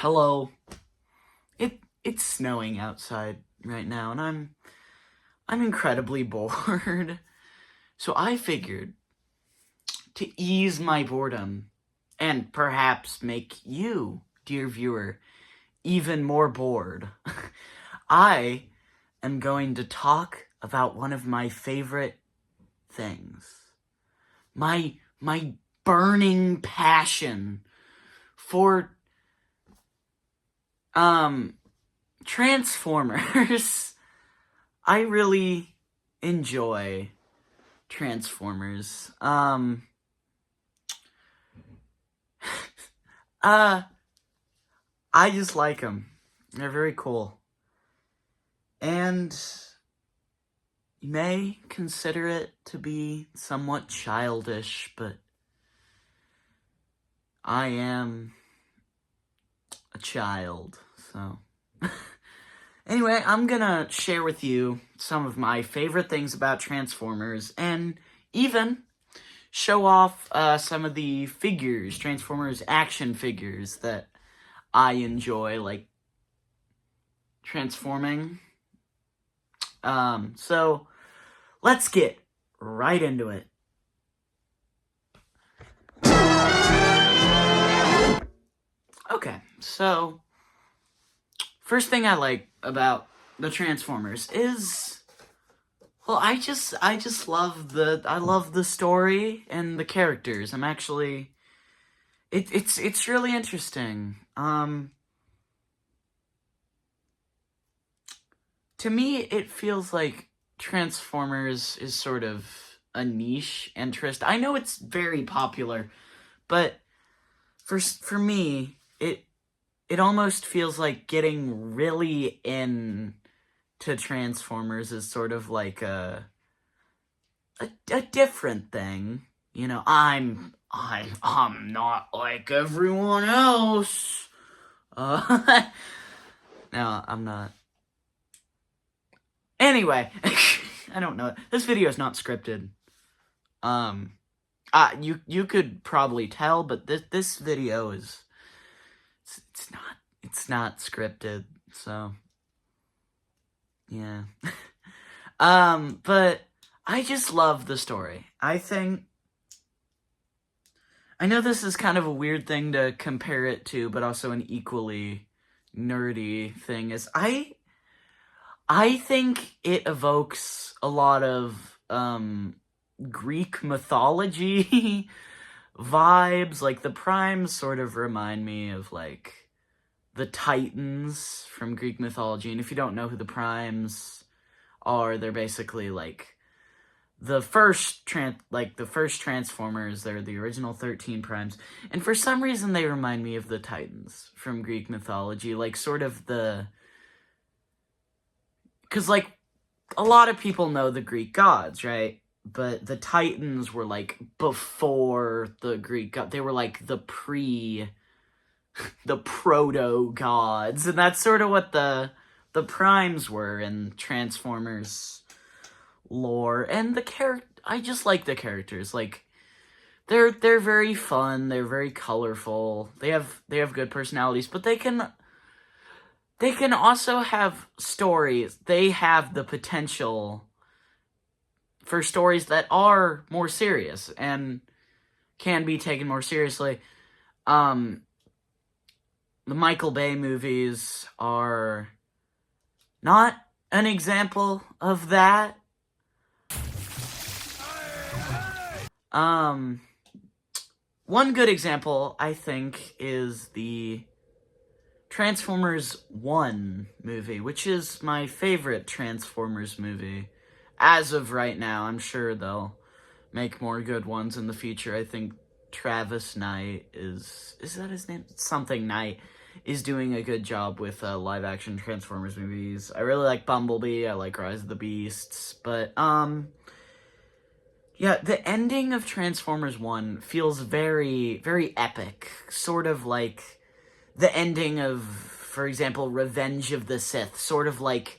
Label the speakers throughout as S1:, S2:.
S1: Hello. It's snowing outside right now, and I'm incredibly bored. So I figured to ease my boredom and perhaps make you, dear viewer, even more bored. I am going to talk about one of my favorite things. My burning passion for Transformers. I really enjoy Transformers. Uh, I just like them. They're very cool. And you may consider it to be somewhat childish, but I am a child, so... Anyway, I'm gonna share with you some of my favorite things about Transformers, and even show off some of the figures, Transformers action figures, that I enjoy, like transforming. So let's get right into it. Okay, so first thing I like about the Transformers is, well, I just love the story and the characters. I'm actually, it's really interesting. To me, it feels like Transformers is sort of a niche interest. I know it's very popular, but for me, it almost feels like getting really in to Transformers is sort of like a different thing. You know, I'm not like everyone else. No, I'm not. Anyway, I don't know. This video is not scripted. You could probably tell, but this video is it's not scripted. So yeah. But I just love the story. I know this is kind of a weird thing to compare it to, but also an equally nerdy thing is I think it evokes a lot of Greek mythology vibes. Like the Primes sort of remind me of like the Titans from Greek mythology. And if you don't know who the Primes are, they're basically like the first Transformers. They're the original 13 Primes. And for some reason they remind me of the Titans from Greek mythology, like sort of because like a lot of people know the Greek gods, right? But the Titans were like before the Greek god. They were like the proto gods, and that's sort of what the Primes were in Transformers lore. And I just like the characters. Like they're very fun. They're very colorful. They have good personalities, but they can also have stories. They have the potential for stories that are more serious and can be taken more seriously. The Michael Bay movies are not an example of that. One good example, I think, is the Transformers 1 movie, which is my favorite Transformers movie. As of right now, I'm sure they'll make more good ones in the future. I think Travis Knight is that his name? Something Knight is doing a good job with live-action Transformers movies. I really like Bumblebee. I like Rise of the Beasts. But, yeah, the ending of Transformers 1 feels very, very epic. Sort of like the ending of, for example, Revenge of the Sith. Sort of like,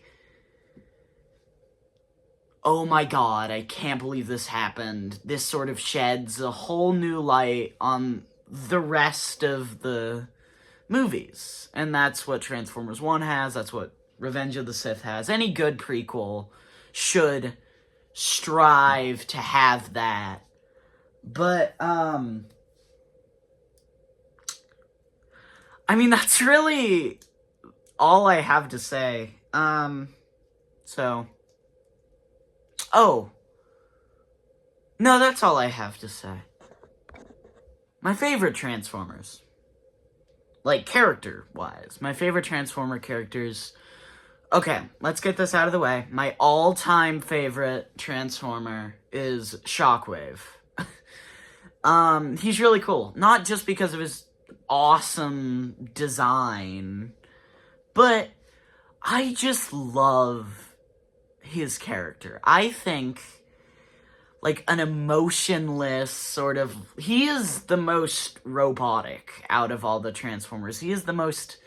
S1: oh my god, I can't believe this happened. This sort of sheds a whole new light on the rest of the movies. And that's what Transformers 1 has, that's what Revenge of the Sith has. Any good prequel should strive to have that. But, I mean, that's really all I have to say. Oh. No, that's all I have to say. My favorite Transformers. Like, character-wise. My favorite Transformer characters. Okay, let's get this out of the way. My all-time favorite Transformer is Shockwave. He's really cool. Not just because of his awesome design, but I just love his character. I think, like, an emotionless sort of... He is the most robotic out of all the Transformers. He is the most...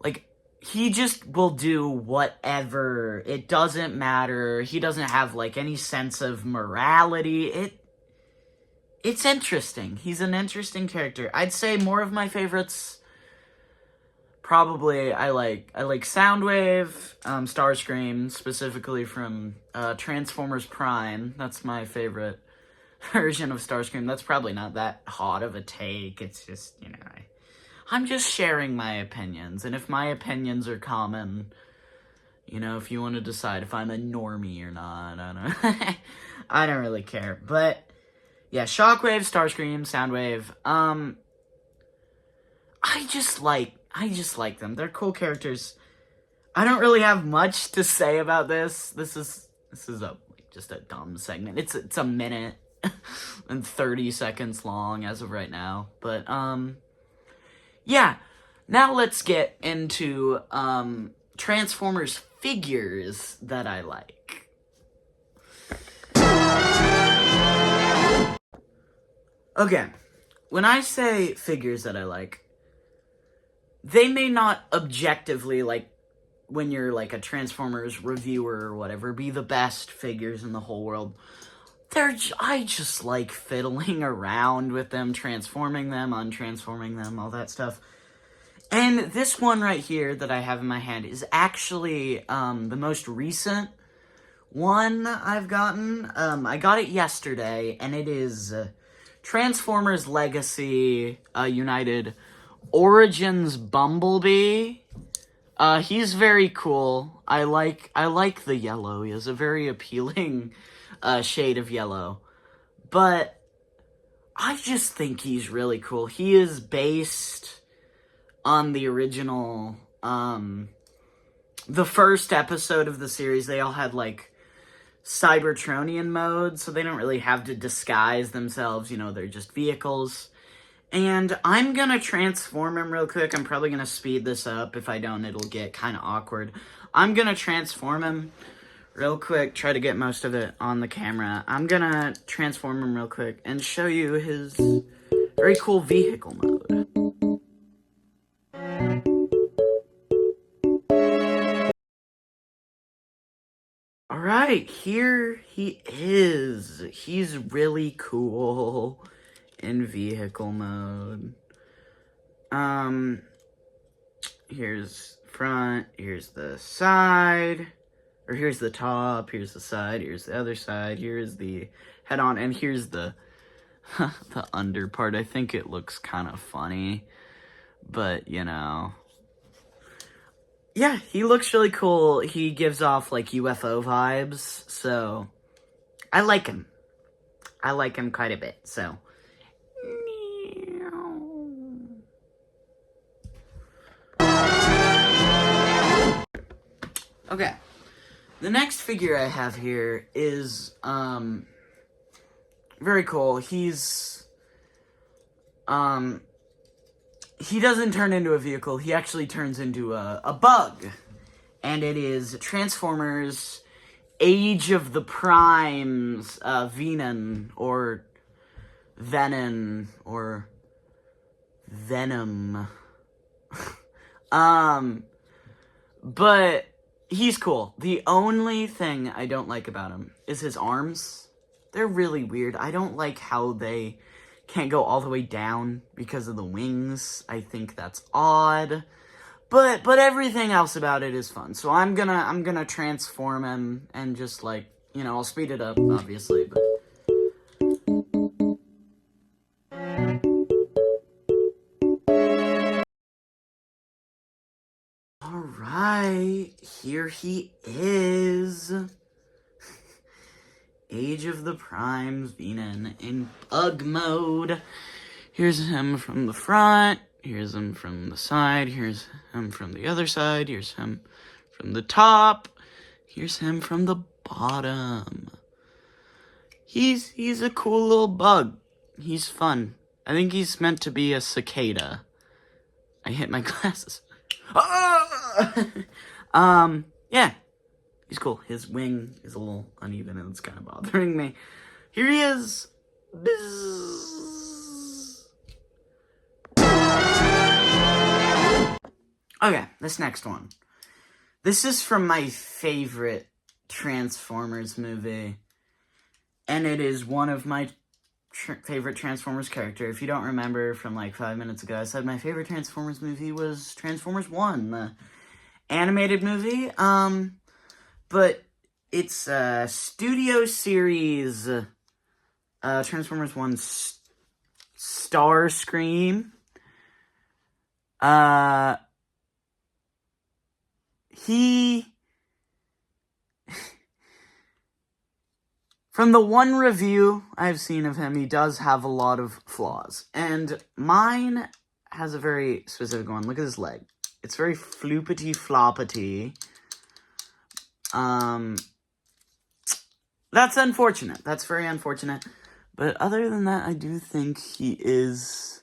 S1: Like, he just will do whatever. It doesn't matter. He doesn't have, like, any sense of morality. It's interesting. He's an interesting character. I'd say more of my favorites... Probably, I like Soundwave, Starscream, specifically from Transformers Prime. That's my favorite version of Starscream. That's probably not that hot of a take. It's just, you know, I'm just sharing my opinions. And if my opinions are common, you know, if you want to decide if I'm a normie or not, I don't know. I don't really care. But, yeah, Shockwave, Starscream, Soundwave. I just like them. They're cool characters. I don't really have much to say about this. This is just a dumb segment. It's a minute and 30 seconds long as of right now. But yeah. Now let's get into Transformers figures that I like. Okay. When I say figures that I like, they may not objectively, like, when you're, like, a Transformers reviewer or whatever, be the best figures in the whole world. I just like fiddling around with them, transforming them, untransforming them, all that stuff. And this one right here that I have in my hand is actually the most recent one I've gotten. I got it yesterday, and it is Transformers Legacy United Origins Bumblebee. He's very cool. I like the yellow. He has a very appealing shade of yellow. But I just think he's really cool. He is based on the original, the first episode of the series. They all had, like, Cybertronian mode, so they don't really have to disguise themselves. You know, they're just vehicles. And I'm gonna transform him real quick. I'm probably gonna speed this up. If I don't, it'll get kind of awkward. I'm gonna transform him real quick. Try to get most of it on the camera. I'm gonna transform him real quick and show you his very cool vehicle mode. Alright, here he is. He's really cool in vehicle mode. Here's front, here's the side, or here's the top, here's the side, here's the other side, here's the head-on, and here's the the under part. I think it looks kind of funny, but, you know. Yeah, he looks really cool. He gives off, like, UFO vibes, so I like him. I like him quite a bit, so. Okay, the next figure I have here is, very cool. He doesn't turn into a vehicle, he actually turns into a bug. And it is Transformers Age of the Primes, Venom, or Venom, or Venom. But he's cool. The only thing I don't like about him is his arms. They're really weird. I don't like how they can't go all the way down because of the wings. I think that's odd. But everything else about it is fun. So I'm gonna transform him and just like, you know, I'll speed it up, obviously, but alright, here he is. Age of the Primes, Venom in bug mode. Here's him from the front, here's him from the side, here's him from the other side, here's him from the top, here's him from the bottom. He's a cool little bug. He's fun. I think he's meant to be a cicada. I hit my glasses. Yeah. He's cool. His wing is a little uneven and it's kind of bothering me. Here he is. Bzz. Okay, this next one. This is from my favorite Transformers movie. And it is one of my favorite Transformers character. If you don't remember from like 5 minutes ago, I said my favorite Transformers movie was Transformers 1, the animated movie. But it's a studio series, Transformers 1 Starscream. From the one review I've seen of him, he does have a lot of flaws. And mine has a very specific one. Look at his leg. It's very floopity-floppity. That's unfortunate. That's very unfortunate. But other than that, I do think he is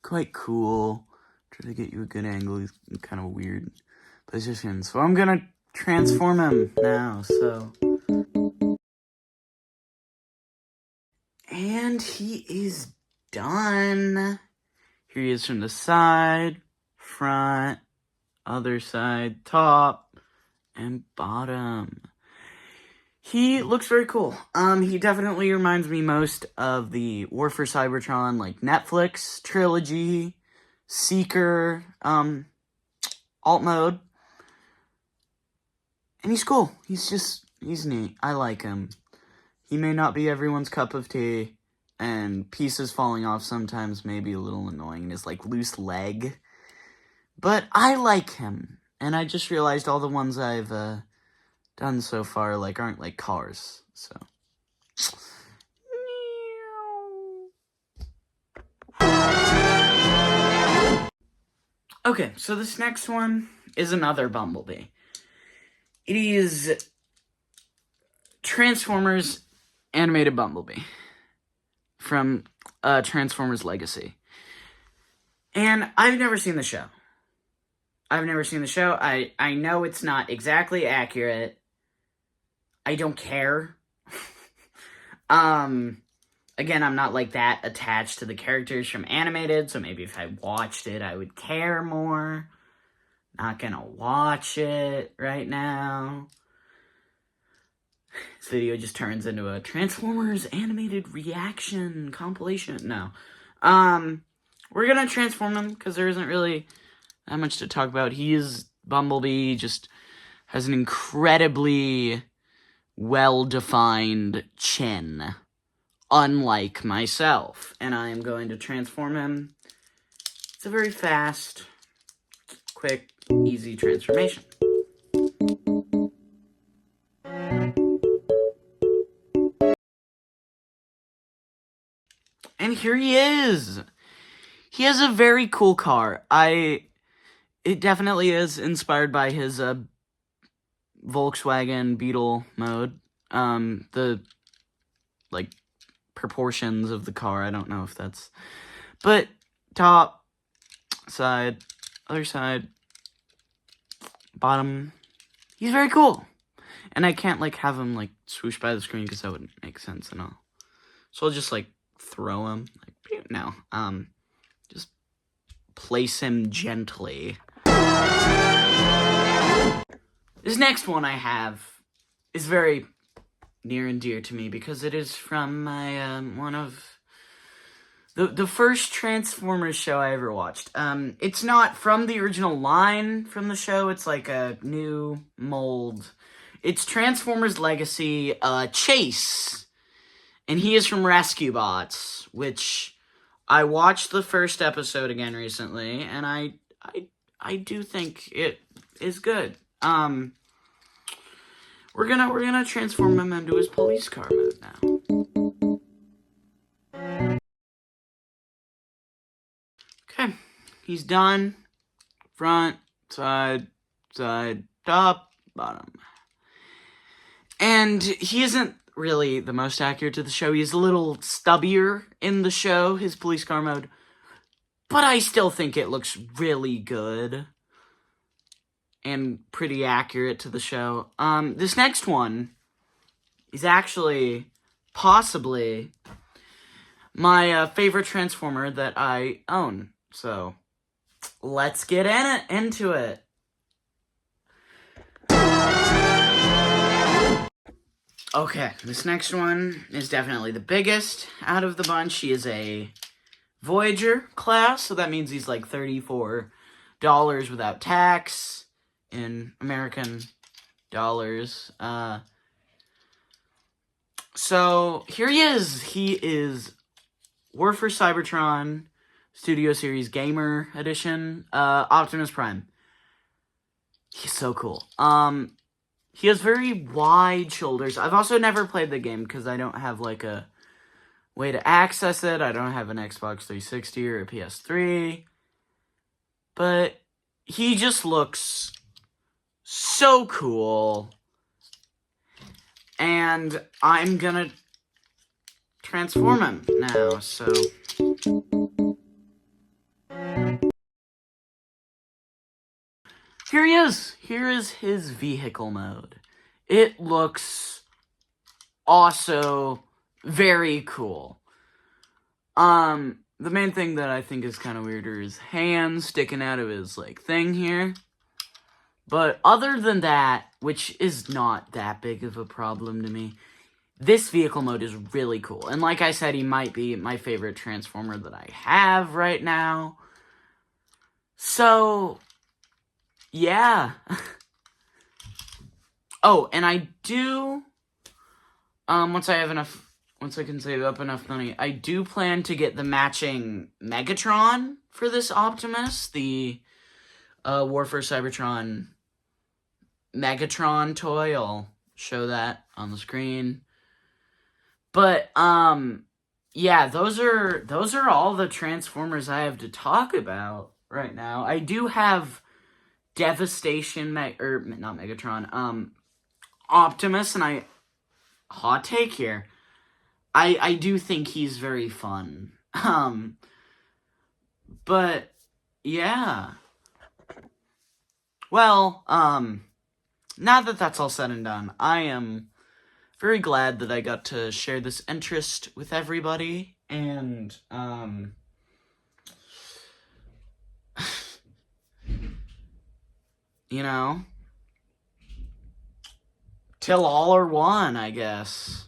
S1: quite cool. Try to get you a good angle. He's in kind of a weird position. So I'm gonna transform him now, so... And he is done. Here he is from the side, front, other side, top, and bottom. He looks very cool. He definitely reminds me most of the War for Cybertron, like, Netflix trilogy, Seeker, alt mode. And he's cool. He's neat. I like him. He may not be everyone's cup of tea, and pieces falling off sometimes may be a little annoying in his, like, loose leg. But I like him, and I just realized all the ones I've, done so far, like, aren't like cars, so. Okay, so this next one is another Bumblebee. It is Transformers animated Bumblebee from Transformers Legacy. And I've never seen the show. I know it's not exactly accurate. I don't care. Again, I'm not like that attached to the characters from animated, so maybe if I watched it, I would care more. Not gonna watch it right now. This video just turns into a Transformers animated reaction compilation. No. We're gonna transform him, because there isn't really that much to talk about. He is Bumblebee, just has an incredibly well-defined chin, unlike myself. And I am going to transform him. It's a very fast, quick, easy transformation. And here he is! He has a very cool car. It definitely is inspired by his, Volkswagen Beetle mode. The, like, proportions of the car, I don't know if that's... But, top, side, other side, bottom, he's very cool. And I can't, like, have him, like, swoosh by the screen, because that wouldn't make sense at all. So I'll just, like, throw him, like, no, just place him gently. This next one I have is very near and dear to me, because it is from my, one of the first Transformers show I ever watched. It's not from the original line from the show. It's like a new mold. It's Transformers Legacy, Chase, and he is from Rescue Bots, which I watched the first episode again recently, and I do think it is good. We're gonna transform him into his police car mode now. Okay, he's done. Front, side, top, bottom. And he isn't really the most accurate to the show. He's a little stubbier in the show, his police car mode. But I still think it looks really good. And pretty accurate to the show. This next one is actually possibly my favorite Transformer that I own. So, let's get into it. Okay, this next one is definitely the biggest out of the bunch. He is a Voyager class, so that means he's like $34 without tax in American dollars. So here he is. He is War for Cybertron Studio Series Gamer Edition, Optimus Prime. He's so cool. He has very wide shoulders. I've also never played the game because I don't have like a way to access it. I don't have an Xbox 360 or a PS3. But he just looks so cool. And I'm gonna transform him now, so... Here he is. Here is his vehicle mode. It looks also very cool. The main thing that I think is kind of weird are his hands sticking out of his, like, thing here. But other than that, which is not that big of a problem to me, this vehicle mode is really cool. And like I said, he might be my favorite Transformer that I have right now. So... yeah. Oh, and I do, once I can save up enough money, I do plan to get the matching Megatron for this Optimus, the, War for Cybertron Megatron toy. I'll show that on the screen. But, yeah, those are all the Transformers I have to talk about right now. I do have Devastation, not Megatron, Optimus, and hot take here, I do think he's very fun, but, yeah, well, now that that's all said and done, I am very glad that I got to share this interest with everybody, and, you know, till all are one, I guess.